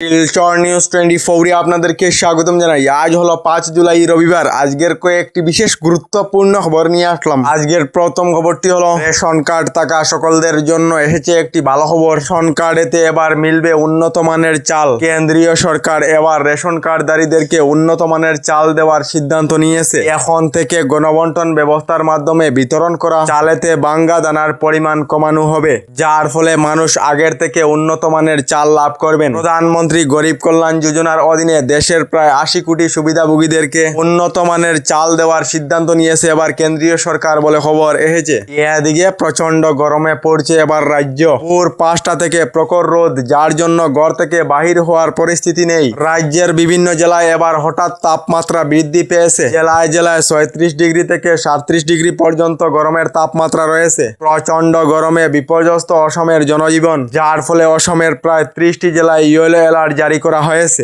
Silchar news 24 আপনাদেরকে স্বাগতম জানাই। আজ হলো 5 জুলাই রবিবার। আজকের কয়েকটি বিশেষ গুরুত্বপূর্ণ খবর নিয়ে আসলাম। আজকের প্রথম খবরটি হলো রেশন কার্ড থাকা সকলদের জন্য এসেছে একটি ভালো খবর। রেশন কার্ডেতে এবার মিলবে উন্নত মানের চাল। কেন্দ্রীয় সরকার এবার রেশন কার্ডধারীদেরকে উন্নত মানের চাল দেওয়ার সিদ্ধান্ত নিয়েছে। এখন থেকে গণবন্টন ব্যবস্থার মাধ্যমে বিতরণ করা চালেতে বাঙ্গা দানার পরিমাণ কমানো হবে, যার ফলে মানুষ আগের থেকে উন্নত মানের চাল লাভ করবেন। প্রধানমন্ত্রী গরিব কল্যাণ যোজনার অধীনে দেশের প্রায় 80 কোটি সুবিধাভোগীদেরকে উন্নত মানের চাল দেওয়ার সিদ্ধান্ত নিয়েছে এবার কেন্দ্রীয় সরকার বলে খবর এসেছে। এদিকে প্রচন্ড গরমে পড়ছে এবার রাজ্য। ভোর 5টা থেকে প্রখর রোদ, যার জন্য ঘর থেকে বাহির হওয়ার পরিস্থিতি নেই। রাজ্যের বিভিন্ন জেলায় এবার হঠাৎ তাপমাত্রা বৃদ্ধি পেয়েছে। জেলায় জেলায় 36 ডিগ্রি থেকে 37 ডিগ্রি পর্যন্ত গরমের তাপমাত্রা রয়েছে। প্রচন্ড গরমে বিপর্যস্ত অসমের জনজীবন, যার ফলে অসমের প্রায় 30টি জেলায় ইয়েলো অ্যালার্ট জারি করা হয়েছে।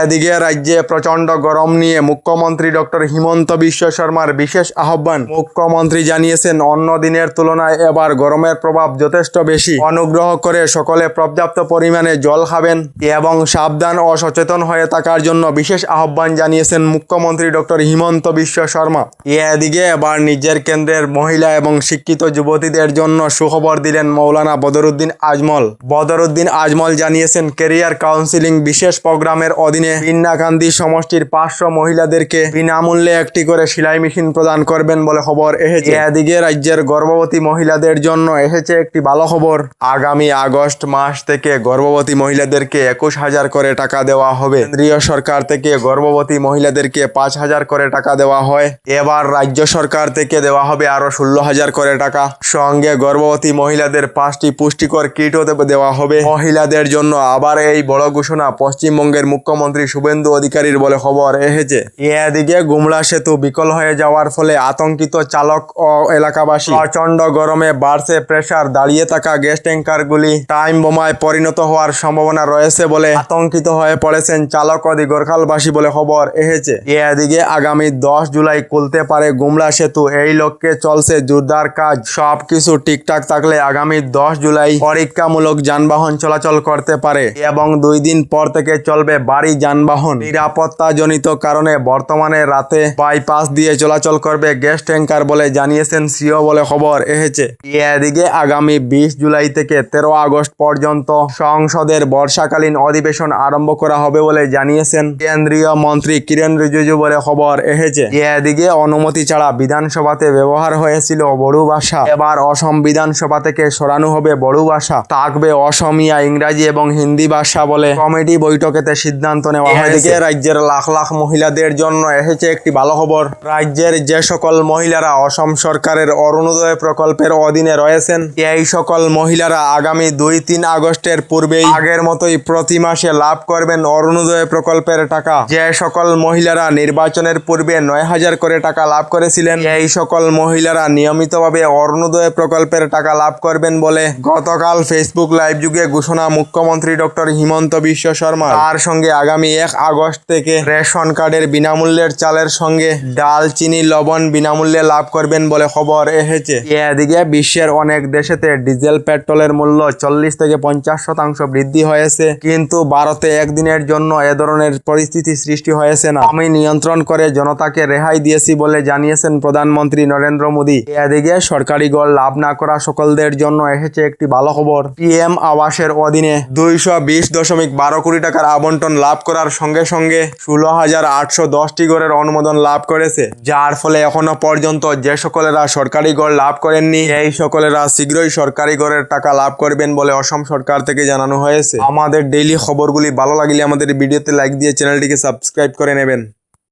এদিকে রাজ্যে প্রচন্ড গরম নিয়ে মুখ্যমন্ত্রী ডক্টর হিমন্ত বিশ্ব শর্মার বিশেষ আহ্বান। মুখ্যমন্ত্রী জানিয়েছেন, অন্য দিনের তুলনায় এবার গরমের প্রভাব যথেষ্ট বেশি। অনুগ্রহ করে সকলে পর্যাপ্ত পরিমাণে জল খাবেন এবং সাবধান ও সচেতন হয়ে থাকার জন্য বিশেষ আহ্বান জানিয়েছেন মুখ্যমন্ত্রী ডক্টর হিমন্ত বিশ্ব শর্মা। এদিকে এবার নিজের কেন্দ্রের মহিলা এবং শিক্ষিত যুবতীদের জন্য সুখবর দিলেন মৌলানা বদরুদ্দিন আজমল। বদরুদ্দিন আজমল জানিয়েছেন, ক্যারিয়ার কাউন্সিলিং বিশেষ প্রোগ্রামের অধীনে বিন্নাকান্দি সমষ্টির 500 মহিলাদেরকে বিনামূল্যে একটি করে সেলাই মেশিন প্রদান করবেন বলে খবর এসেছে। এদিকে রাজ্যের গর্ভবতী মহিলাদের জন্য এসেছে একটি ভালো খবর। আগামী আগস্ট মাস থেকে গর্ভবতী মহিলাদেরকে 21,000 করে টাকা দেওয়া হবে। কেন্দ্রীয় সরকার থেকে গর্ভবতী মহিলাদেরকে 5,000 করে টাকা দেওয়া হয়। এবার রাজ্য সরকার থেকে দেওয়া হবে আরো 16,000 করে টাকা। সঙ্গে গর্ভবতী মহিলাদের 5টি পুষ্টিকর কিটও দেওয়া হবে। মহিলাদের জন্য আবার এই বড় ঘোষণা পশ্চিমবঙ্গের মুখ্যমন্ত্রী শুভেন্দু অধিকারীর বলে খবর এসেছে। এদিকে গুমলা সেতু বিকল হয়ে যাওয়ার ফলে আতঙ্কিত চালক ও এলাকাবাসী। প্রচন্ড গরমে বাড়ছে প্রেসার, দাঁড়িয়ে থাকা গ্যাস ট্যাঙ্কারগুলি টাইম বোমায় পরিণত হওয়ার সম্ভাবনা রয়েছে বলে আতঙ্কিত হয়ে পড়েছেন চালক ও দীঘরখালবাসী বলে খবর এসেছে। এদিকে আগামী 10 জুলাই খুলতে পারে গুমলা সেতু, এই লক্ষ্যে চলছে জোরদার কাজ। সবকিছু ঠিকঠাক থাকলে আগামী 10 জুলাই পরীক্ষামূলক যানবাহন চলাচল করতে পারে এবং 2 দিন পর থেকে চলবে ভারী যানবাহন। নিরাপত্তাজনিত কারণে বর্তমানে রাতে বাইপাস দিয়ে চলাচল করবে গ্যাস ট্যাঙ্কার বলে জানিয়েছেন সিও বলে খবর এসেছে। এদিকে আগামী 20 জুলাই থেকে 13 আগস্ট পর্যন্ত সংসদের বর্ষাকালীন অধিবেশন আরম্ভ করা হবে বলে জানিয়েছেন কেন্দ্রীয় মন্ত্রী কিরেন রিজিজু বলে খবর এসেছে। এদিকে অনুমতি ছাড়া বিধানসভাতে ব্যবহার হয়েছিল বড়ো ভাষা, এবার অসম বিধানসভা থেকে সরানো হবে বড়ো ভাষা। থাকবে অসমিয়া, ইংরাজি এবং হিন্দি ভাষা বলে কমিটি বৈঠকেতে সিদ্ধান্ত নেওয়া হয়েছে। রাজ্যের লাখ লাখ মহিলাদের জন্য এসেছে একটি ভালো খবর। রাজ্যের যে সকল মহিলারা অসম সরকারের অরুণোদয় প্রকল্পের অধীনে রয়েছেন, এই সকল মহিলারা আগামী 2-3 আগস্টের পূর্বেই আগের মতোই প্রতি মাসে লাভ করবেন অরুণোদয় প্রকল্পের টাকা। যে সকল মহিলারা নির্বাচনের পূর্বে 9,000 করে টাকা লাভ করেছিলেন, এই সকল মহিলারা নিয়মিতভাবে অরুণোদয় প্রকল্পের টাকা লাভ করবেন বলে গতকাল ফেসবুক লাইভ যুগে ঘোষণা মুখ্যমন্ত্রী ডক্টর হিমন্ত বিশ্ব শর্মা। তার সঙ্গে আগামী 1 আগস্ট থেকে রেশন কার্ডের বিনামূল্যের চালের সঙ্গে ডাল, চিনি, লবণ বিনামূল্যে লাভ করবেন বলে খবর এসেছে। এদিকে বিশ্বের অনেক দেশেতে ডিজেল পেট্রোলের মূল্য 40 থেকে 50% বৃদ্ধি হয়েছে, কিন্তু ভারতে একদিনের জন্য এ ধরনের পরিস্থিতি সৃষ্টি হয়েছে না। আমি নিয়ন্ত্রণ করে জনতাকে রেহাই দিয়েছি বলে জানিয়েছেন প্রধানমন্ত্রী নরেন্দ্র মোদী। এদিকে সরকারি ঘর লাভ না করা সকলদের জন্য এসেছে একটি ভালো খবর। পিএম আবাসের অধীনে 220.12 কোটি টাকার আবন্টন লাভ করার সঙ্গে সঙ্গে 16,810টি ঘরের অনুমোদন লাভ করেছে, যার ফলে এখনো পর্যন্ত যে সকলেরা সরকারি ঘর লাভ করেননি, এই সকলেরা শীঘ্রই সরকারি ঘরের টাকা লাভ করবেন বলে অসম সরকার থেকে জানানো হয়েছে। আমাদের ডেইলি খবরগুলি ভালো লাগলে আমাদের ভিডিওতে লাইক দিয়ে চ্যানেলটিকে সাবস্ক্রাইব করে নেবেন।